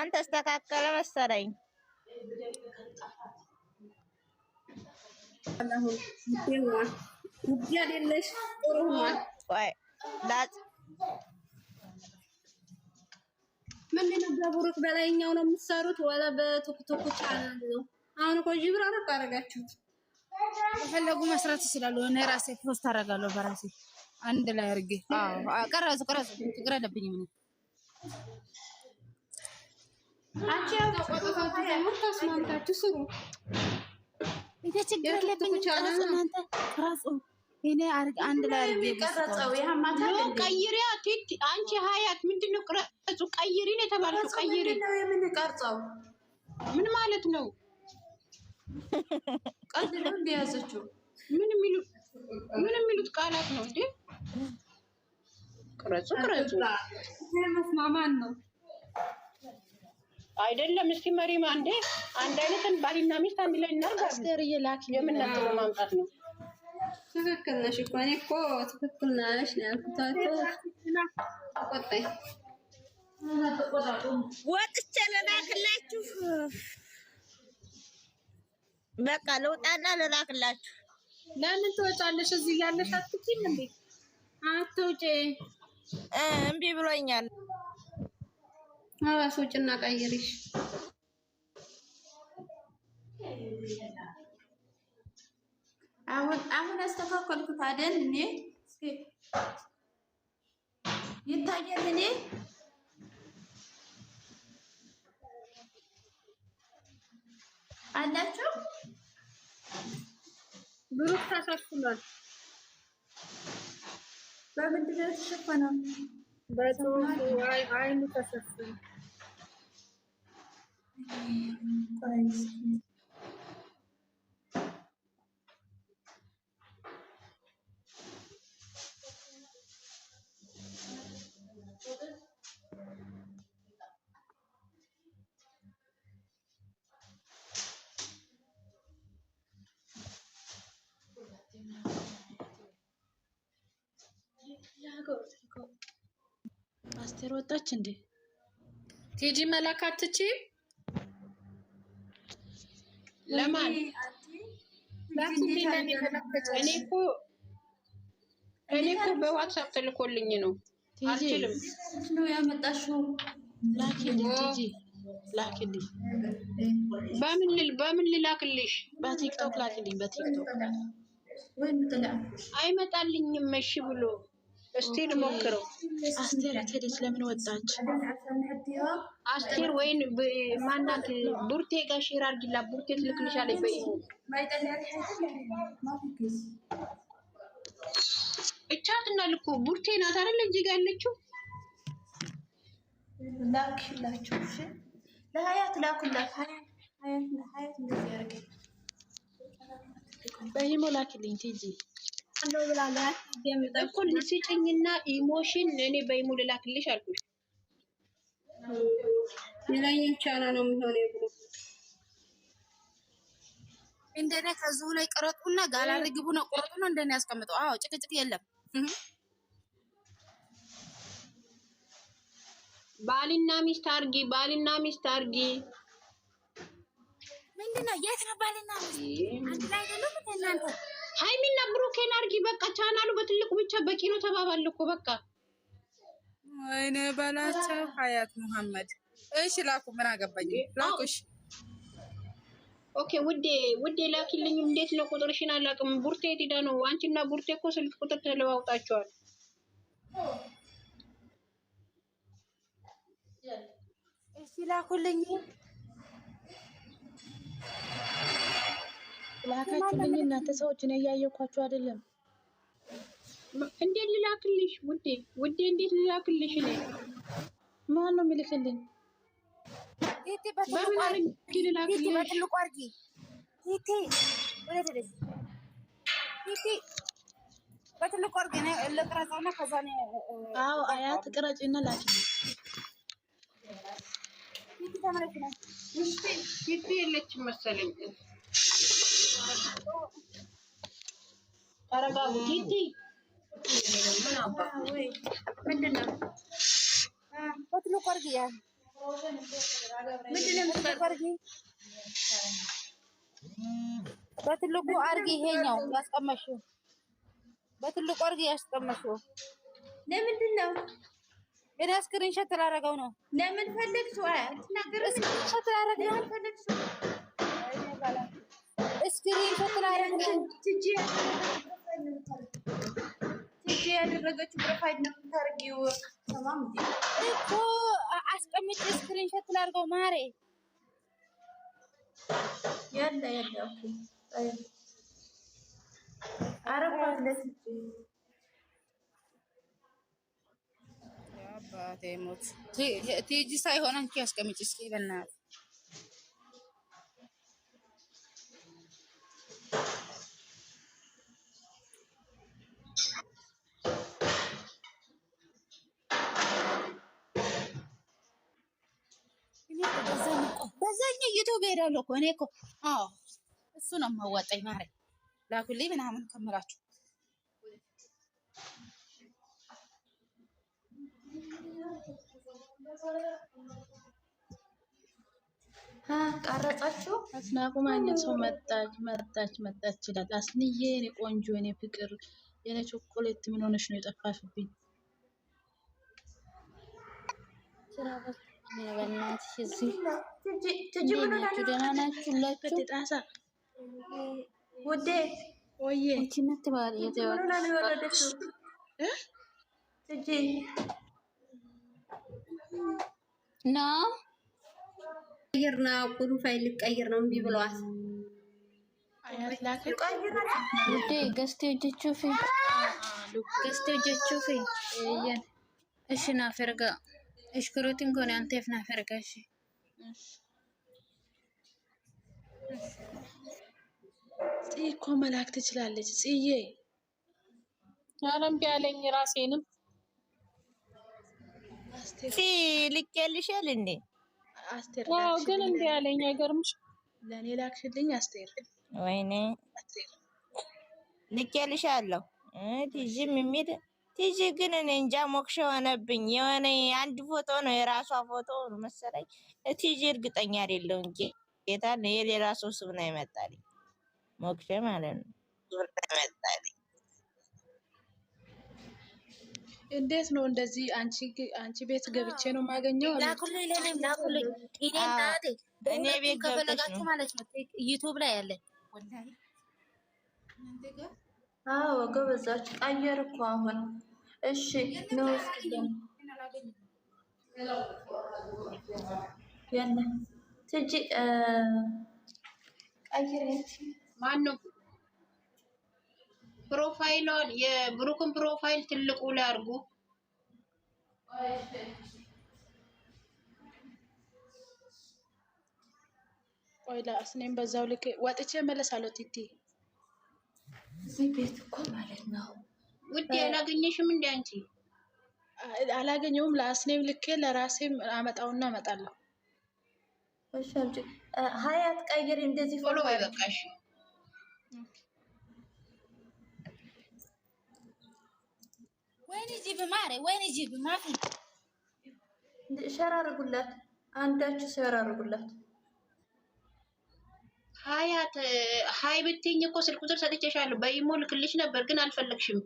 አሁን ተስተካከለ መሰለኝ። ምንድነው በብሩክ በላይኛው ነው የምትሰሩት ወላ በቲክቶክ ቻናል ነው? አሁን እኮ ጅብራ ነው ታረጋችሁት። በፈለጉ መስራት ይችላሉ። እኔ ራሴ ፖስት አደርጋለሁ በራሴ አንድ ላይ አድርጌ። ቀረጹ ችግር የለብኝም እኔ። አንቺ ተስማምታችሁ ስሩ። ይሄ ችግር የለብኝም። እናንተ ቀረጹ እኔ አንድ ላይ አድርጌ ቀረጸው። ያማታ ቀይሪያ ቲት አንቺ ሀያት ምንድነው ቀረጹ ቀይሪን የተባልሽው? ቀይሪ ነው የምንቀርጸው። ምን ማለት ነው? ቀልድ ነው እንደያዘችው ምን የሚሉት ቃላት ነው እንዴ? ቅረጹ መስማማን ነው አይደለም። እስኪ መሪማ እንዴ አንድ አይነትን ባልና ሚስት አንድ ላይ እናርጋለን። አስተርዬ ላኪ የምናጥለው ማምጣት ነው። ትክክል ነሽ እኮ እኔ እኮ ትክክል ነሽ ነው ቆጣይ ወጥቼ ልላክላችሁ። በቃ ልውጣና ልላክላችሁ። ለምን ትወጫለሽ? እዚህ ያለሽ አትችይም እንዴ? አትውጪ። እምቢ ብሎኛል። አዋስ ውጭና ቀይሪሽ። አሁን አስተካከልኩት አይደል? እኔ ይታያል። እኔ አላችሁ ብሩክ ተሸፍኗል። በምንድን ነው የተሸፈነው? በጽሁፍ አይኑ ተሸፍኗል። አስቴር ወጣች እንዴ? ቲጂ መላክ አትችይም? ለማን እኔ እኮ በዋትስአፕ ተልኮልኝ ነው። አልችልም ነው ያመጣሽው። ላኪልኝ ቲጂ ላኪልኝ። በምን ልላክልሽ? በቲክቶክ ላኪልኝ። በቲክቶክ አይመጣልኝም። እሺ ብሎ እስቲ ልሞክረው። አስቴር ሄደች። ለምን ወጣች? አስቴር ወይን ማናት? ቡርቴ ጋር ሼር አድርጊላት። ቡርቴ ትልክልሻለች። እቻትና ልኮ ቡርቴ ናት አይደል? እዚህ ጋር ያለችው ላክላችሁ። እሺ ለሀያት ላኩላት። ሀያት እንደዚህ ያርገኝ። በኢሞ ላኪልኝ ቲጂ አንዶ ብላላ እኮ ልስጭኝና ኢሞሽን እኔ በኢሞ ልላክልሽ አልኩሽ። ሌላኛው ቻናል ነው የሚሆነው ይብሉ እንደኔ ከዚሁ ላይ ቀረጡና ጋላሪ ግቡና ቆረጡና እንደኔ ያስቀምጠው። አዎ ጭቅጭቅ የለም። ባልና ሚስት አርጊ። ምንድነው? የት ነው ባልና ሚስት? አንድ ላይ አይደለም እናንተ? ሃይሚና ብሩኬን አርጊ። በቃ ቻናሉ በትልቁ ብቻ በቂ ነው ተባባል እኮ በቃ። ወይኔ በላቸው ሀያት መሐመድ። እሺ ላኩ። ምን አገባኝ? ላኩሽ። ኦኬ ውዴ ላኪልኝ። እንዴት ነው? ቁጥርሽን አላውቅም። ቡርቴ ሄዳ ነው። አንቺና ቡርቴ እኮ ስልክ ቁጥር ተለዋውጣቸዋል። እሺ ላኩልኝ። ላካችሁልኝ እናንተ ሰዎች ነው ያያየኳችሁ አይደለም? እንዴት ልላክልሽ ውዴ እንዴት ልላክልሽ? እኔ ማን ነው የሚልክልኝ? እቴ በትልቁ አድርጊ። እቴ ወደ ደስ እቴ በትልቁ አድርጊ ነው ለቅረጻውና ከዛ ነው። አዎ አያት ቅረጪና ላኪልኝ። እቴ ተመለስና እቴ የለችም መሰለኝ። ተረጋጉ። እቴ ምን አባ ወይ ምንድነው? በትልቁ አድርጊ ያ በትልቁ አርጊ። ይሄኛው ያስቀመሽው በትልቁ አርጊ ያስቀመሽው ለምንድን ነው? እኔ ስክሪንሾት ላደርገው ነው። ለምን ፈለግሽ? ስክሪንሾት ላደርገው ስክሪንሾት ላደርገው ትጂ ያደረገችው ፕሮፋይል ነው የምታርጊው። ተማም እኮ አስቀምጬ ስክሪንሾት ላድርገው ማሬ። ያለ ኦኬ አረባት ለትጂ አባቴ ሞት ቲጂ ሳይሆን አንቺ አስቀምጪ እስኪ በእናትህ። በዛኛው ዩቲዩብ ሄዳለሁ እኮ እኔ እኮ አዎ፣ እሱ ነው የማዋጣኝ ማሬ። ላኩልኝ ምናምን ከምላችሁ ቀረጻችሁ። አስናቁ ማግኘት ሰው መጣች ይላል። አስንዬ የኔ ቆንጆ የኔ ፍቅር የኔ ቾኮሌት ምን ሆነሽ ነው የጠፋሽብኝ? በእናትሽ እዚህ ደህና ናችሁ? ሁላችሁ ጣሳ ውዴ ወይዬ እቺነት ባል የወረደችው ትጂ ና ቀይርና ፕሮፋይል ልቀይር ነው እምቢ ብለዋል። አያት ላከ ውዴ ገስቴ ጀቹፊ እየን እሺ ናፈርጋ እሽክሮቲን ኮን አንተፍ ናፈርጋ እሺ ጽይ እኮ መላክ ትችላለች። ጽዬ አረም ቢያለኝ ራሴንም ልኬልሻል እንዴ? አስቴር ዋው ግን እንዴ ያለኝ አይገርምሽ? ለኔ ላክሽልኝ አስቴር። ወይኔ ልኬልሻለሁ። ቲጂም የሚል ቲጂ ግን እኔ እንጃ ሞክሽ ሆነብኝ። የሆነ አንድ ፎቶ ነው የራሷ ፎቶ ነው መሰለኝ። ቲጂ እርግጠኛ አይደለሁ እንጂ ጌታ ነው የሌላ ሰው ስም ነው ይመጣልኝ። ሞክሽ ማለት ነው ይመጣልኝ። እንዴት ነው እንደዚህ? አንቺ ቤት ገብቼ ነው የማገኘው? ላኩልኝ ላኩልኝ። እኔ ቤት ከፈለጋችሁ ማለት ነው ዩቲዩብ ላይ ያለ ወላሂ። አዎ ጎበዛችሁ። ቀየር እኮ አሁን። እሺ ነው ያለ ትጂ ቀይረች። ማነው ፕሮፋይሏን የብሩክን ፕሮፋይል ትልቁ ላይ አድርጉ። ቆይ ለአስኔም በዛው ልክ ወጥቼ መለሳለሁ። ቲቲ እዚህ ቤት እኮ ማለት ነው ውዴ አላገኘሽም እንዴ አንቺ? አላገኘውም። ለአስኔም ልኬ ለራሴም አመጣውና እመጣለሁ። እሺ አንቺ ሀያት ቀይሪ እንደዚህ ፎሎ ይበቃሽ። ወይኔ ጂብ ማሬ ወይኔ ጂብ ማፊ ሸር አድርጉላት። አንዳችሁ ሸር አድርጉላት። ሀያት ሀይ ብትይኝ እኮ ስልክ ቁጥር ሰጥቼሻለሁ። በኢሞ ልክልሽ ነበር ግን አልፈለግሽም።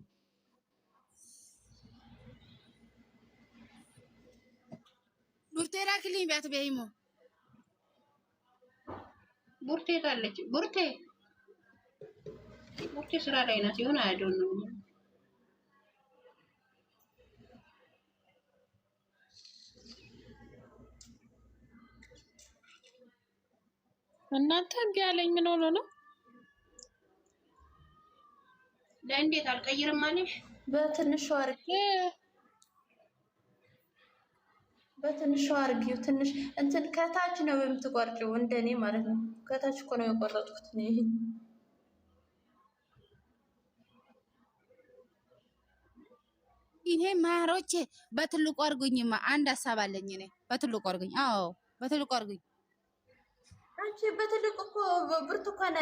ቡርቴ ላክልኝ ቢያት በኢሞ ቡርቴ ታለች። ቡርቴ ስራ ላይ ናት ይሆን አይዶን ነው። እናንተ እምቢ አለኝ። ምን ሆኖ ነው? ለእንዴት አልቀይርም አለሽ? በትንሹ አርጊው። ትንሽ እንትን ከታች ነው የምትቆርጪው፣ እንደኔ ማለት ነው። ከታች እኮ ነው የቆረጥኩት እኔ። ይሄ ማሮቼ በትልቁ አርጉኝማ። አንድ ሀሳብ አለኝ እኔ። በትልቁ አርጉኝ። አዎ በትልቁ አርጉኝ። አንቺ በትልቁ እኮ ብርቱካን